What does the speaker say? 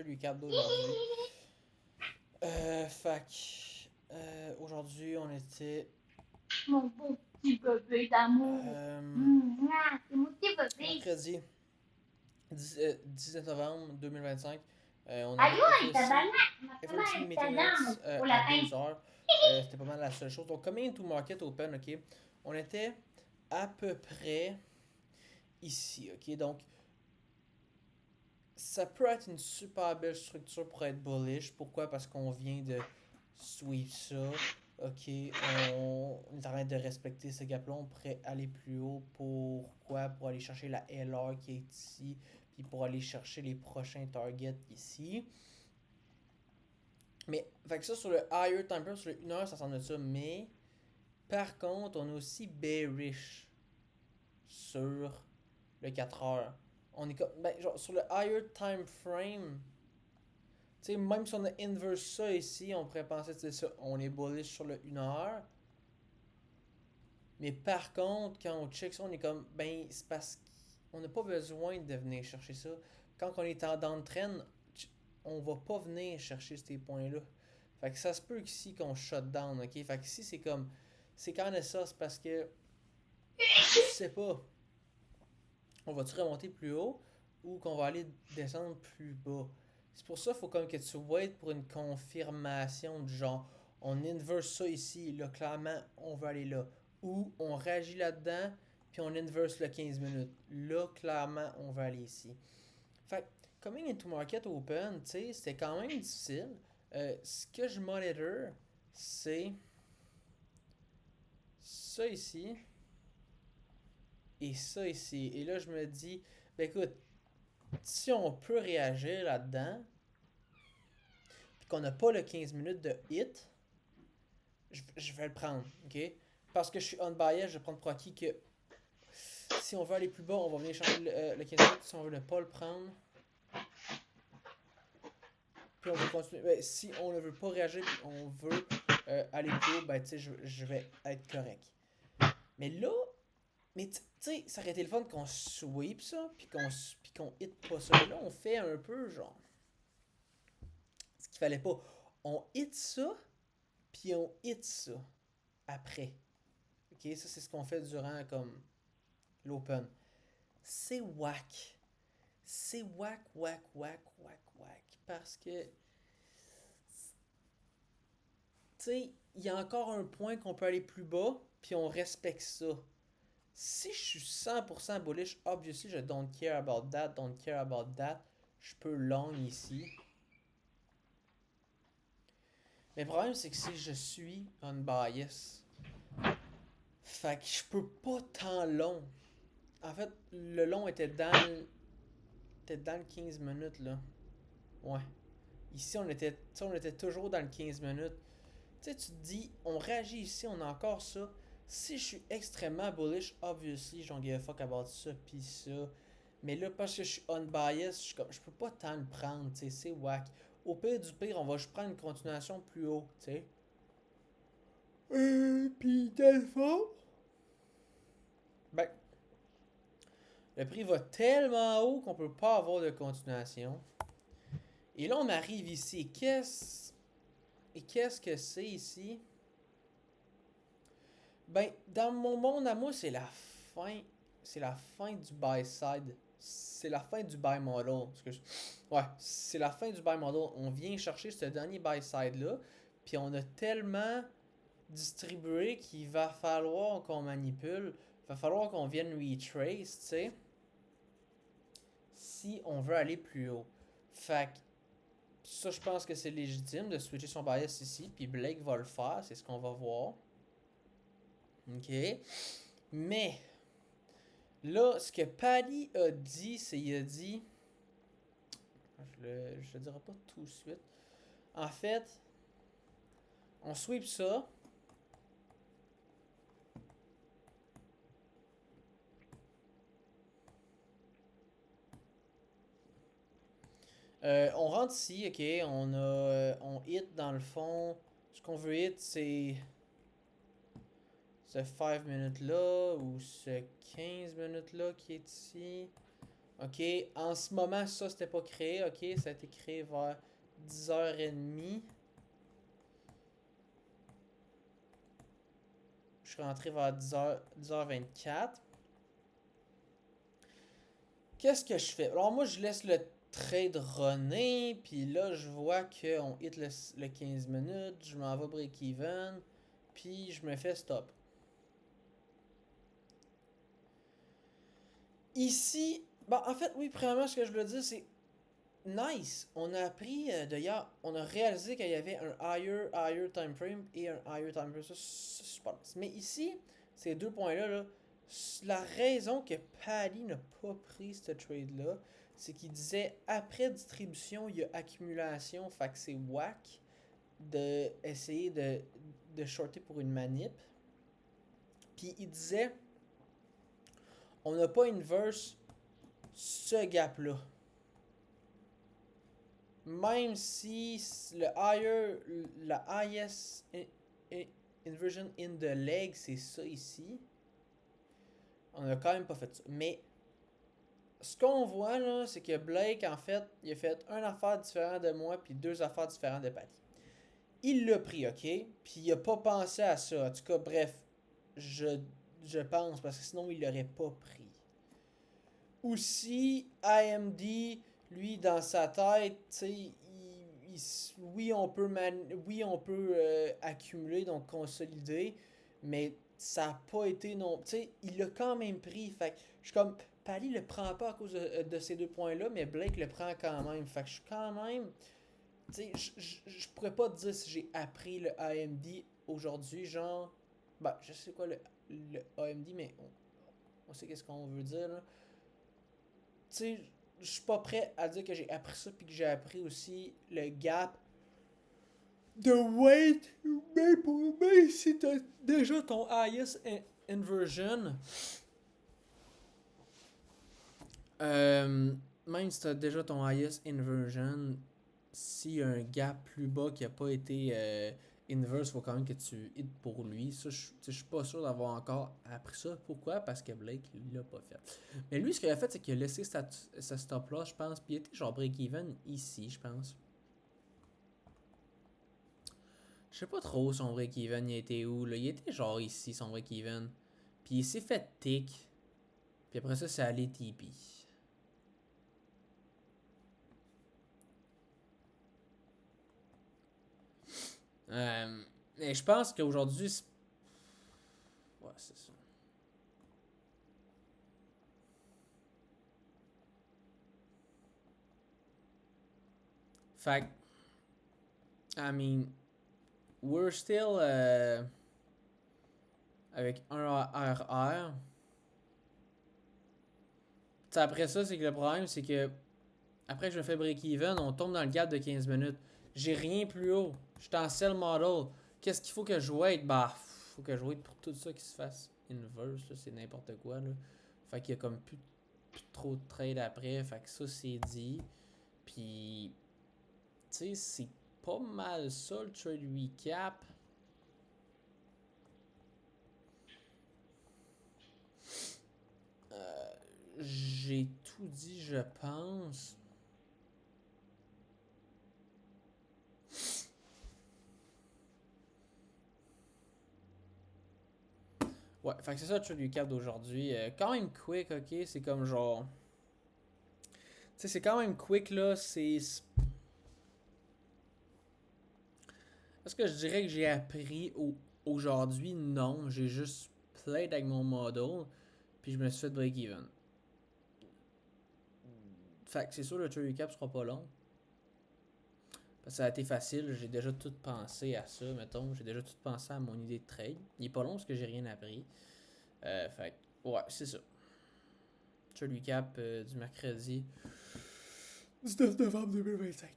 chercher le recap d'aujourd'hui. Aujourd'hui, on était. Mon beau petit bébé d'amour. C'est mon petit bébé. Mercredi 19 novembre 2025. On avait Allô, un FLC, tabarnak. Ma commande FLC est Meeting dedans, mon Minutes petit à lapin. 2h. C'était pas mal la seule chose. Donc, Coming to Market Open, ok. On était à peu près ici, ok. Donc, ça peut être une super belle structure pour être bullish. Pourquoi? Parce qu'on vient de sweep ça. Ok, on est en train de respecter ce gap-là. On pourrait aller plus haut. Pourquoi? Pour aller chercher la LR qui est ici. Puis pour aller chercher les prochains targets ici. Mais, fait que ça, sur le higher time frame, sur le 1 heure, ça semble de ça. Mais, par contre, on est aussi bearish sur le 4 heures. On est comme, ben, genre, sur le higher time frame, tu sais, même si on a inverse ça ici, on pourrait penser que ça, on est bullish sur le 1 heure. Mais par contre, quand on check ça, on est comme, ben, c'est parce qu'on n'a pas besoin de venir chercher ça. Quand on est en downtrend, on va pas venir chercher ces points-là. Fait que ça se peut qu'ici qu'on shut down, ok? Fait que ici, c'est comme, c'est quand même ça, c'est parce que, tu sais pas, on va-tu remonter plus haut ou qu'on va aller descendre plus bas. C'est pour ça qu'il faut comme que tu wait pour une confirmation du genre on inverse ça ici, là clairement on veut aller là. Ou on réagit là-dedans puis on inverse le 15 minutes. Là clairement on veut aller ici. Fait coming into market open, tu sais, c'était quand même difficile. Ce que je monitor, c'est ça ici et ça ici. Et là je me dis, ben écoute, si on peut réagir là-dedans, puis qu'on n'a pas le 15 minutes de hit, je vais le prendre, ok? Parce que je suis unbiased, je vais prendre pour acquis que si on veut aller plus bas, on va venir chercher le 15 minutes. Si on veut ne pas le prendre, puis on veut continuer. Ben, si on ne veut pas réagir, puis on veut aller plus haut, ben tu sais, je vais être correct. Mais là, mais tu sais, ça aurait été le fun qu'on sweep ça, puis qu'on hit pas ça. Mais là, on fait un peu genre. Ce qu'il fallait pas. On hit ça, puis on hit ça après. Ok, ça c'est ce qu'on fait durant comme l'open. C'est whack. C'est whack, whack, whack, whack, whack. Parce que, tu sais, il y a encore un point qu'on peut aller plus bas, puis on respecte ça. Si je suis 100% bullish, obviously je don't care about that, don't care about that. Je peux long ici. Mais le problème, c'est que si je suis unbiased, fait que je peux pas tant long. En fait, le long était dans le 15 minutes, là. Ouais. Ici, on était toujours dans le 15 minutes. Tu sais, tu te dis, on réagit ici, on a encore ça. Si je suis extrêmement bullish, obviously, j'en give a fuck about ça, pis ça. Mais là, parce que je suis unbiased, je peux pas tant le prendre, tu sais, c'est whack. Au pire du pire, on va juste prendre une continuation plus haut, tu sais. Pis dans le fond, ben, le prix va tellement haut qu'on peut pas avoir de continuation. Et là, on arrive ici. Qu'est-ce que c'est ici? Ben, dans mon monde à moi, c'est la fin. C'est la fin du buy side. C'est la fin du buy model. Ouais, c'est la fin du buy model. On vient chercher ce dernier buy side là. Puis on a tellement distribué qu'il va falloir qu'on manipule. Il va falloir qu'on vienne retrace, tu sais. Si on veut aller plus haut. Fait que ça, je pense que c'est légitime de switcher son bias ici. Puis Blake va le faire. C'est ce qu'on va voir. OK. Mais, là, ce que Paddy a dit, c'est il a dit. Je le dirai pas tout de suite. En fait, on sweep ça. On rentre ici, ok. On hit dans le fond. Ce qu'on veut hit, c'est ce 5 minutes là ou ce 15 minutes là qui est ici. OK, en ce moment, ça, c'était pas créé. OK, ça a été créé vers 10h30. Je suis rentré vers 10h24. Qu'est-ce que je fais? Alors moi, je laisse le trade runner, puis là, je vois qu'on hit le 15 minutes, je m'en vais break-even, puis je me fais stop. Ici, bah en fait, oui, premièrement, ce que je voulais dire, c'est nice. On a appris d'ailleurs, on a réalisé qu'il y avait un higher time frame et un higher time frame. Ça, c'est super nice. Mais ici, ces deux points-là, là, la raison que Paddy n'a pas pris ce trade-là, c'est qu'il disait après distribution, il y a accumulation, fait que c'est whack de essayer de shorter pour une manip. Puis il disait, on n'a pas inverse ce gap-là. Même si la highest inversion in the leg, c'est ça ici, on a quand même pas fait ça. Mais ce qu'on voit là, c'est que Blake, en fait, il a fait une affaire différente de moi, puis deux affaires différentes de Patty. Il l'a pris, ok? Puis il a pas pensé à ça. En tout cas, bref, je pense, parce que sinon il l'aurait pas pris. Aussi, IMD, lui, dans sa tête, tu sais, oui, on peut, accumuler, donc consolider, mais ça n'a pas été non. Tu sais, il l'a quand même pris. Fait que je suis comme, Paddy le prend pas à cause de ces deux points-là, mais Blake le prend quand même. Fait que je suis quand même. Tu sais, je pourrais pas te dire si j'ai appris le AMD aujourd'hui, genre. Bah, je sais quoi le AMD, mais on sait qu'est-ce qu'on veut dire, là. Tu sais, je suis pas prêt à dire que j'ai appris ça, puis que j'ai appris aussi le gap de weight. Mais si t'as déjà ton highest inversion, même si t'as déjà ton highest inversion, s'il y a un gap plus bas qui a pas été inverse, faut quand même que tu hits pour lui. Ça, je suis pas sûr d'avoir encore appris ça. Pourquoi? Parce que Blake, il l'a pas fait. Mais lui, ce qu'il a fait, c'est qu'il a laissé sa stop là, je pense, puis il était genre break-even ici, je pense. Je sais pas trop son break-even, il était où, là. Il était genre ici, son break-even. Puis il s'est fait tick. Puis après ça, c'est allé TP. Et je pense qu'aujourd'hui, ouais, c'est ça. Fait I mean, we're still avec un RR. T'sais, après ça, c'est que le problème, c'est que après que je me fais break-even, on tombe dans le gap de 15 minutes. J'ai rien plus haut. Je suis en sell model. Qu'est-ce qu'il faut que je wait? Bah, faut que je wait pour tout ça qui se fasse inverse. C'est n'importe quoi. Là. Fait qu'il y a comme plus trop de trade après. Fait que ça, c'est dit. Puis, tu sais, c'est pas mal ça le trade recap. J'ai tout dit, je pense. Ouais, fait que c'est ça le trade recap d'aujourd'hui. Quand même quick, ok? C'est comme genre. Tu sais, c'est quand même quick là. C'est. Est-ce que je dirais que j'ai appris aujourd'hui? Non. J'ai juste played avec mon model. Puis je me suis fait break-even. Fait que c'est sûr, le trade recap sera pas long. Parce que ça a été facile. J'ai déjà tout pensé à ça, mettons. J'ai déjà tout pensé à mon idée de trade. Il est pas long parce que j'ai rien appris. Fait que, ouais, c'est ça. Trade recap du mercredi 19 novembre 2025.